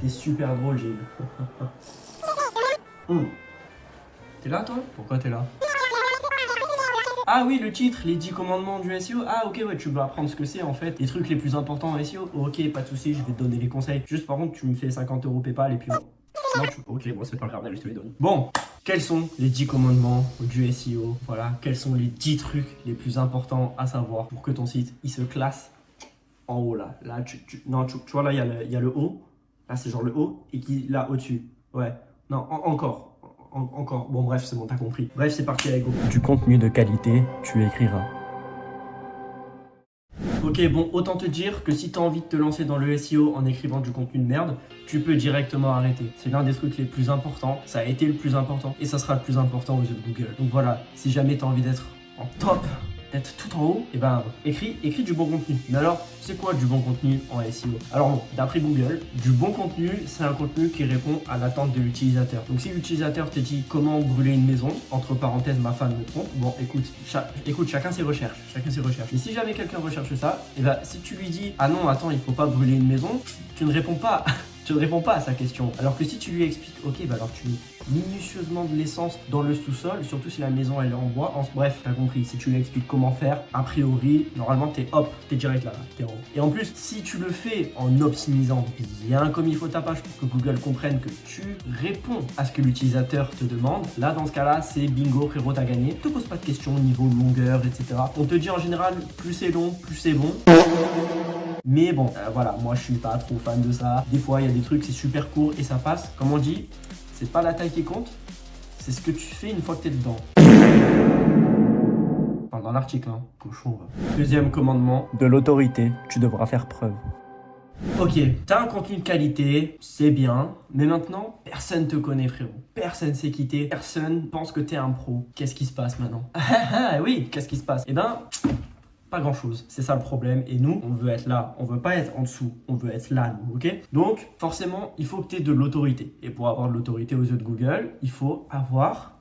T'es super drôle, Gilles. T'es là, toi? Pourquoi t'es là? Ah oui, le titre, les 10 commandements du SEO. Ah ok, ouais, tu veux apprendre ce que c'est en fait. Les trucs les plus importants en SEO. Ok, pas de soucis, je vais te donner les conseils. Juste par contre, tu me fais 50 € PayPal et puis... Non, ok, bon, c'est pas grave, je te les donne. Bon, quels sont les 10 commandements du SEO? Voilà, quels sont les 10 trucs les plus importants à savoir pour que ton site, il se classe en haut là. Là, non, tu vois, là, il y a le haut. Là, c'est genre le haut et qui là au-dessus. Ouais, non, encore. Encore. Bon, bref, c'est bon, t'as compris. Bref, c'est parti, avec go. Du contenu de qualité, tu écriras. Ok, bon, autant te dire que si t'as envie de te lancer dans le SEO en écrivant du contenu de merde, tu peux directement arrêter. C'est l'un des trucs les plus importants, ça a été le plus important et ça sera le plus important aux yeux de Google. Donc voilà, si jamais t'as envie d'être en top, d'être tout en haut, et ben écris du bon contenu. Mais alors, c'est quoi du bon contenu en SEO? Alors bon, d'après Google, du bon contenu, c'est un contenu qui répond à l'attente de l'utilisateur. Donc si l'utilisateur te dit comment brûler une maison, entre parenthèses, ma femme me trompe, bon écoute, chacun ses recherches, Et si jamais quelqu'un recherche ça, et ben si tu lui dis ah non attends il faut pas brûler une maison, tu ne réponds pas. Tu ne réponds pas à sa question. Alors que si tu lui expliques, ok, bah alors tu mets minutieusement de l'essence dans le sous-sol, surtout si la maison elle est en bois. Bref, t'as compris. Si tu lui expliques comment faire, a priori, normalement t'es direct là, t'es en haut. Et en plus, si tu le fais en optimisant bien comme il faut ta page pour que Google comprenne que tu réponds à ce que l'utilisateur te demande, là dans ce cas-là, c'est bingo, frérot, t'as gagné. Ne te pose pas de questions au niveau longueur, etc. On te dit en général, plus c'est long, plus c'est bon. Mais bon, voilà, moi je suis pas trop fan de ça. Des fois, il y a des trucs, c'est super court et ça passe. Comme on dit, c'est pas la taille qui compte, c'est ce que tu fais une fois que t'es dedans. Je parle d'un article, hein, cochon. Deuxième commandement, de l'autorité, tu devras faire preuve. Ok, t'as un contenu de qualité, c'est bien, mais maintenant, personne te connaît, frérot. Personne sait qui t'es, personne pense que t'es un pro. Qu'est-ce qui se passe maintenant? Ah oui, qu'est-ce qui se passe? Eh ben... pas grand chose, c'est ça le problème. Et nous, on veut être là, on veut pas être en dessous, on veut être là, nous, ok? Donc, forcément, il faut que tu aies de l'autorité. Et pour avoir de l'autorité aux yeux de Google, il faut avoir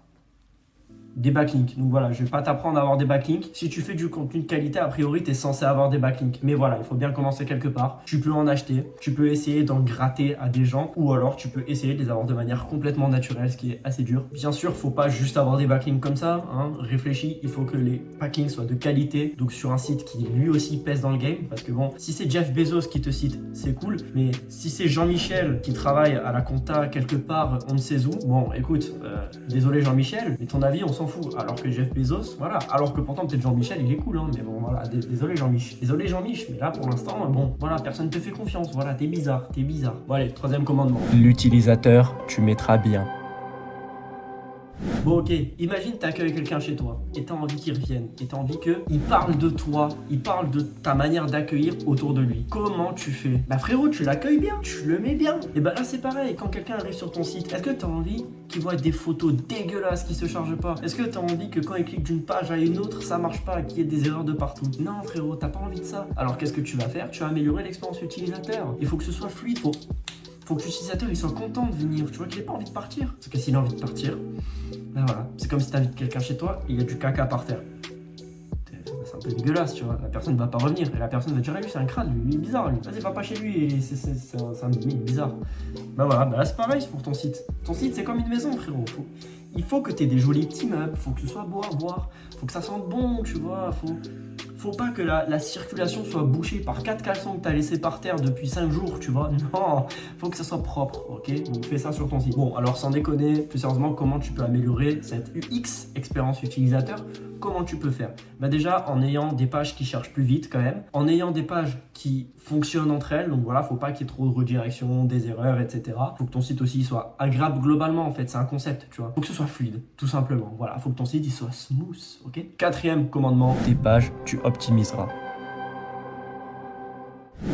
des backlinks. Donc voilà, je vais pas t'apprendre à avoir des backlinks. Si tu fais du contenu de qualité, a priori, tu es censé avoir des backlinks. Mais voilà, il faut bien commencer quelque part. Tu peux en acheter, tu peux essayer d'en gratter à des gens, ou alors tu peux essayer de les avoir de manière complètement naturelle, ce qui est assez dur. Bien sûr, faut pas juste avoir des backlinks comme ça, hein. Réfléchis, il faut que les backlinks soient de qualité, donc sur un site qui lui aussi pèse dans le game. Parce que bon, si c'est Jeff Bezos qui te cite, c'est cool, mais si c'est Jean-Michel qui travaille à la compta quelque part, on ne sait où, bon, écoute, désolé Jean-Michel, mais ton avis, on s'en fout. Alors que Jeff Bezos, voilà. Alors que pourtant, peut-être Jean-Michel, il est cool, hein. Mais bon, voilà. Désolé Jean-Mich. Désolé Jean-Mich. Mais là, pour l'instant, bon, voilà, personne te fait confiance. Voilà, t'es bizarre. Bon, allez, troisième commandement. L'utilisateur, tu mettras bien. Bon ok, imagine t'accueilles quelqu'un chez toi et t'as envie qu'il revienne et t'as envie qu'il parle de toi, il parle de ta manière d'accueillir autour de lui. Comment tu fais? Bah frérot, tu l'accueilles bien, tu le mets bien. Et bah là c'est pareil, quand quelqu'un arrive sur ton site, est-ce que t'as envie qu'il voit des photos dégueulasses qui se chargent pas? Est-ce que t'as envie que quand il clique d'une page à une autre, ça marche pas, qu'il y ait des erreurs de partout? Non frérot, t'as pas envie de ça. Alors qu'est-ce que tu vas faire? Tu vas améliorer l'expérience utilisateur. Il faut que ce soit fluide, faut que l'utilisateur il soit content de venir, tu vois qu'il ait pas envie de partir. Parce que s'il a envie de partir, ben voilà, c'est comme si t'invites quelqu'un chez toi et il y a du caca par terre. C'est un peu dégueulasse, tu vois, la personne ne va pas revenir et la personne va dire lui c'est un crâne, lui il est bizarre, lui. Vas-y va pas chez lui, et c'est un mec bizarre. Ben voilà, ben là c'est pareil pour ton site. Ton site c'est comme une maison frérot, il faut que t'aies des jolis petits meubles, faut que ce soit beau à voir, faut que ça sente bon, tu vois, faut pas que la circulation soit bouchée par 4 caleçons que t'as laissé par terre depuis 5 jours, tu vois. Non, faut que ça soit propre, ok? Donc fais ça sur ton site. Bon, alors sans déconner, plus sérieusement, comment tu peux améliorer cette UX, expérience utilisateur? Comment tu peux faire? Bah déjà, en ayant des pages qui cherchent plus vite quand même, en ayant des pages qui fonctionnent entre elles, donc voilà, faut pas qu'il y ait trop de redirection, des erreurs, etc. Faut que ton site aussi soit agréable globalement en fait, c'est un concept, tu vois. Faut que ce soit fluide, tout simplement. Voilà, faut que ton site il soit smooth, ok? Quatrième commandement, tes pages, tu optimiseras.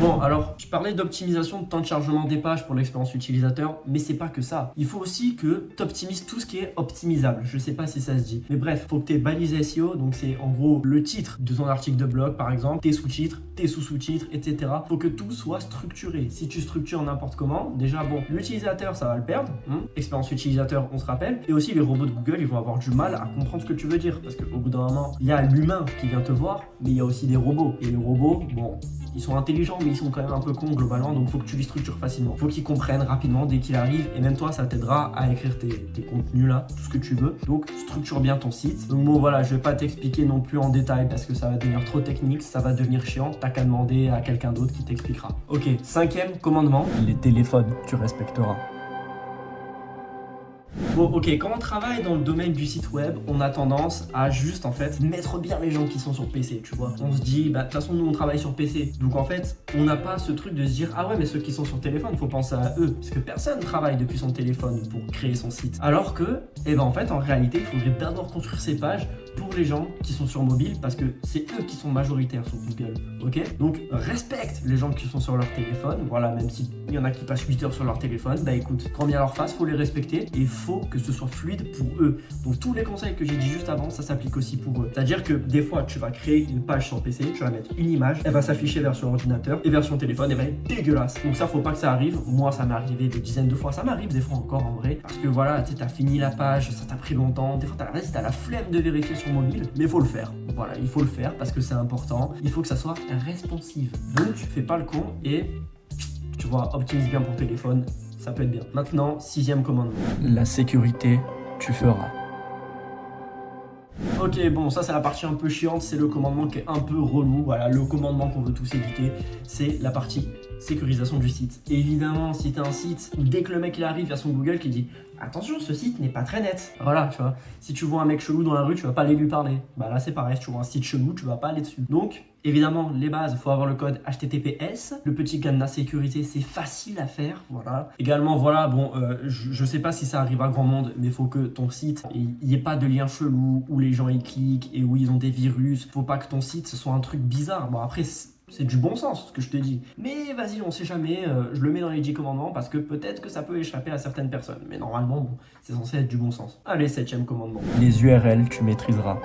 Bon, alors, je parlais d'optimisation de temps de chargement des pages pour l'expérience utilisateur, mais c'est pas que ça. Il faut aussi que tu optimises tout ce qui est optimisable. Je sais pas si ça se dit. Mais bref, faut que tu aies balisé SEO, donc c'est en gros le titre de ton article de blog, par exemple, tes sous-titres, tes sous-sous-titres, etc. Faut que tout soit structuré. Si tu structures n'importe comment, déjà, bon, l'utilisateur, ça va le perdre. Expérience utilisateur, on se rappelle. Et aussi, les robots de Google, ils vont avoir du mal à comprendre ce que tu veux dire. Parce qu'au bout d'un moment, il y a l'humain qui vient te voir, mais il y a aussi des robots. Et les robots, bon, ils sont intelligents. mais ils sont quand même un peu cons globalement, donc faut que tu les structures facilement. Faut qu'ils comprennent rapidement dès qu'il arrive, et même toi, ça t'aidera à écrire tes contenus là, tout ce que tu veux. Donc structure bien ton site. Donc bon voilà, je vais pas t'expliquer non plus en détail parce que ça va devenir trop technique, ça va devenir chiant. T'as qu'à demander à quelqu'un d'autre qui t'expliquera. Ok, 5e commandement. Les téléphones, tu respecteras. Bon, ok, quand on travaille dans le domaine du site web, on a tendance à juste en fait mettre bien les gens qui sont sur PC, tu vois. On se dit, bah de toute façon, nous on travaille sur PC. Donc en fait, on n'a pas ce truc de se dire, ah ouais, mais ceux qui sont sur téléphone, faut penser à eux. Parce que personne travaille depuis son téléphone pour créer son site. Alors que, eh ben en fait, en réalité, il faudrait d'abord construire ces pages pour les gens qui sont sur mobile parce que c'est eux qui sont majoritaires sur Google, ok? Donc respecte les gens qui sont sur leur téléphone, voilà, même s'il y en a qui passent 8 heures sur leur téléphone, bah écoute, quand bien leur face, faut les respecter et il faut que ce soit fluide pour eux. Donc tous les conseils que j'ai dit juste avant, ça s'applique aussi pour eux. C'est-à-dire que des fois, tu vas créer une page sur PC, tu vas mettre une image, elle va s'afficher version ordinateur et version téléphone, elle va être dégueulasse. Donc ça, faut pas que ça arrive. Moi, ça m'est arrivé des dizaines de fois, ça m'arrive des fois encore en vrai, parce que voilà, tu sais, t'as fini la page, ça t'a pris longtemps, des fois t'as la flemme de vérifier sur mobile, mais il faut le faire. Voilà, il faut le faire parce que c'est important. Il faut que ça soit responsive. Donc, tu fais pas le con et tu vois, optimise bien pour téléphone, ça peut être bien. Maintenant, 6e commandement. La sécurité, tu feras. Ok, bon, ça c'est la partie un peu chiante, c'est le commandement qui est un peu relou. Voilà, le commandement qu'on veut tous éviter, c'est la partie sécurisation du site. Et évidemment, si tu as un site où dès que le mec il arrive vers son Google qui dit attention, ce site n'est pas très net. Voilà, tu vois. Si tu vois un mec chelou dans la rue, tu vas pas aller lui parler. Bah là, c'est pareil, si tu vois un site chelou, tu vas pas aller dessus. Donc, évidemment, les bases, il faut avoir le code HTTPS. Le petit cadenas sécurité, c'est facile à faire. Voilà. Également, voilà, bon, je sais pas si ça arrive à grand monde, mais il faut que ton site, il n'y ait pas de lien chelou où les gens y cliquent et où ils ont des virus. Faut pas que ton site, ce soit un truc bizarre. Bon, après, c'est du bon sens ce que je te dis. Mais vas-y, on sait jamais, je le mets dans les 10 commandements parce que peut-être que ça peut échapper à certaines personnes. Mais normalement, bon, c'est censé être du bon sens. Allez, 7e commandement. Les URL, tu maîtriseras.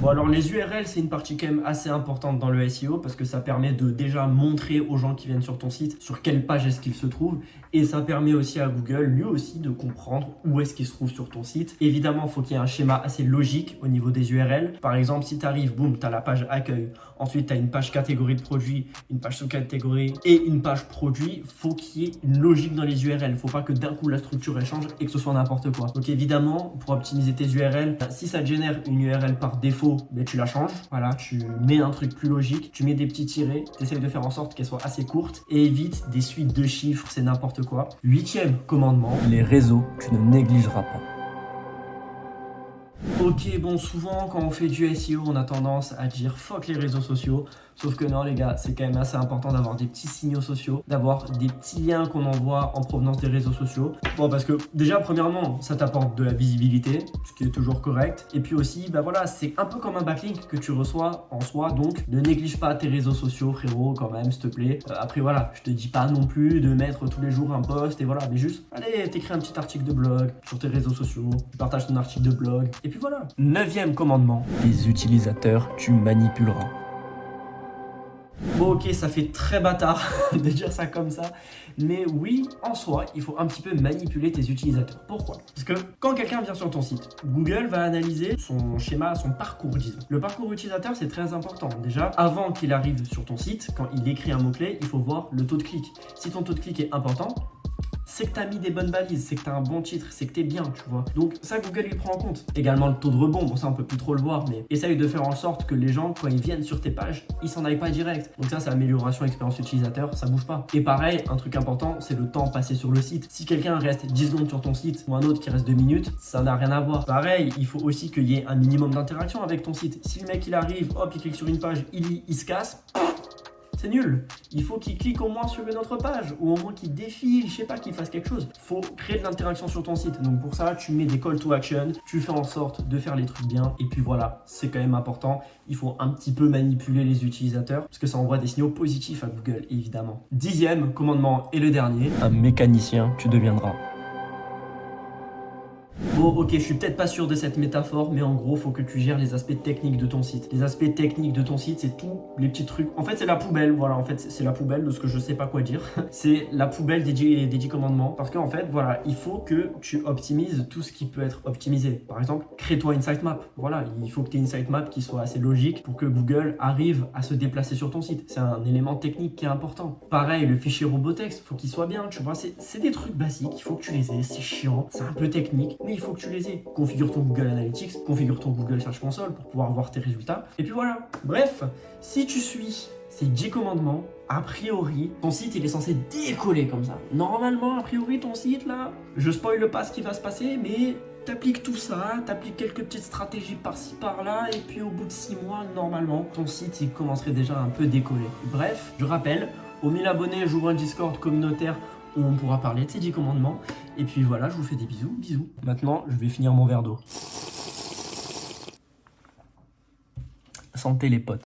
Bon alors les URL c'est une partie quand même assez importante dans le SEO parce que ça permet de déjà montrer aux gens qui viennent sur ton site sur quelle page est-ce qu'ils se trouvent et ça permet aussi à Google lui aussi de comprendre où est-ce qu'il se trouve sur ton site. Évidemment il faut qu'il y ait un schéma assez logique au niveau des URL. Par exemple si tu arrives, boum, tu as la page accueil, ensuite tu as une page catégorie de produit, une page sous-catégorie et une page produit, faut qu'il y ait une logique dans les URL. Faut pas que d'un coup la structure elle change et que ce soit n'importe quoi. Donc évidemment pour optimiser tes URL, si ça te génère une URL par défaut, mais tu la changes, voilà, tu mets un truc plus logique, tu mets des petits tirets, tu essaies de faire en sorte qu'elle soit assez courte et évite des suites de chiffres, c'est n'importe quoi. 8e commandement. Les réseaux, tu ne négligeras pas. Ok, bon, souvent quand on fait du SEO, on a tendance à dire fuck les réseaux sociaux. Sauf que non, les gars, c'est quand même assez important d'avoir des petits signaux sociaux, d'avoir des petits liens qu'on envoie en provenance des réseaux sociaux. Bon, parce que déjà, premièrement, ça t'apporte de la visibilité, ce qui est toujours correct. Et puis aussi, bah voilà, c'est un peu comme un backlink que tu reçois en soi. Donc, ne néglige pas tes réseaux sociaux, frérot, quand même, s'il te plaît. Après, voilà, je te dis pas non plus de mettre tous les jours un post et voilà, mais juste, allez, t'écris un petit article de blog sur tes réseaux sociaux, tu partages ton article de blog, et puis voilà. 9e commandement. Les utilisateurs, tu manipuleras. Bon ok, ça fait très bâtard de dire ça comme ça, mais oui, en soi, il faut un petit peu manipuler tes utilisateurs. Pourquoi? Parce que quand quelqu'un vient sur ton site, Google va analyser son schéma, son parcours, disons. Le parcours utilisateur, c'est très important. Déjà, avant qu'il arrive sur ton site, quand il écrit un mot-clé, il faut voir le taux de clic. Si ton taux de clic est important, c'est que tu as mis des bonnes balises, c'est que tu as un bon titre, c'est que tu es bien, tu vois. Donc ça, Google, il prend en compte. Également le taux de rebond, bon ça, on peut plus trop le voir, mais essaye de faire en sorte que les gens, quand ils viennent sur tes pages, ils s'en aillent pas direct. Donc ça, c'est amélioration expérience utilisateur, ça bouge pas. Et pareil, un truc important, c'est le temps passé sur le site. Si quelqu'un reste 10 secondes sur ton site ou un autre qui reste 2 minutes, ça n'a rien à voir. Pareil, il faut aussi qu'il y ait un minimum d'interaction avec ton site. Si le mec, il arrive, hop, il clique sur une page, il se casse, c'est nul. Il faut qu'il clique au moins sur une autre page ou au moins qu'il défile, je sais pas, qu'il fasse quelque chose. Faut créer de l'interaction sur ton site. Donc pour ça, tu mets des call to action, tu fais en sorte de faire les trucs bien et puis voilà, c'est quand même important. Il faut un petit peu manipuler les utilisateurs parce que ça envoie des signaux positifs à Google, évidemment. 10e commandement et le dernier. Un mécanicien, tu deviendras. Bon, ok, je suis peut-être pas sûr de cette métaphore, mais en gros, faut que tu gères les aspects techniques de ton site. Les aspects techniques de ton site, c'est tous les petits trucs. En fait, c'est la poubelle, voilà, en fait, c'est la poubelle de ce que je sais pas quoi dire. C'est la poubelle des 10 commandements. Parce qu'en fait, voilà, il faut que tu optimises tout ce qui peut être optimisé. Par exemple, crée-toi une sitemap. Voilà, il faut que tu aies une sitemap qui soit assez logique pour que Google arrive à se déplacer sur ton site. C'est un élément technique qui est important. Pareil, le fichier robotext, faut qu'il soit bien, tu vois, c'est des trucs basiques, il faut que tu les aies, c'est chiant, c'est un peu technique, mais il faut que tu les aies. Configure ton Google Analytics, configure ton Google Search Console pour pouvoir voir tes résultats, et puis voilà. Bref, si tu suis ces 10 commandements, a priori, ton site il est censé décoller comme ça. Normalement, a priori, ton site là, je spoile pas ce qui va se passer, mais t'appliques tout ça, t'appliques quelques petites stratégies par-ci par-là, et puis au bout de 6 mois, normalement, ton site il commencerait déjà un peu décoller. Bref, je rappelle, aux 1000 abonnés, j'ouvre un Discord communautaire où on pourra parler de ces 10 commandements. Et puis voilà, je vous fais des bisous, bisous. Maintenant, je vais finir mon verre d'eau. Santé les potes.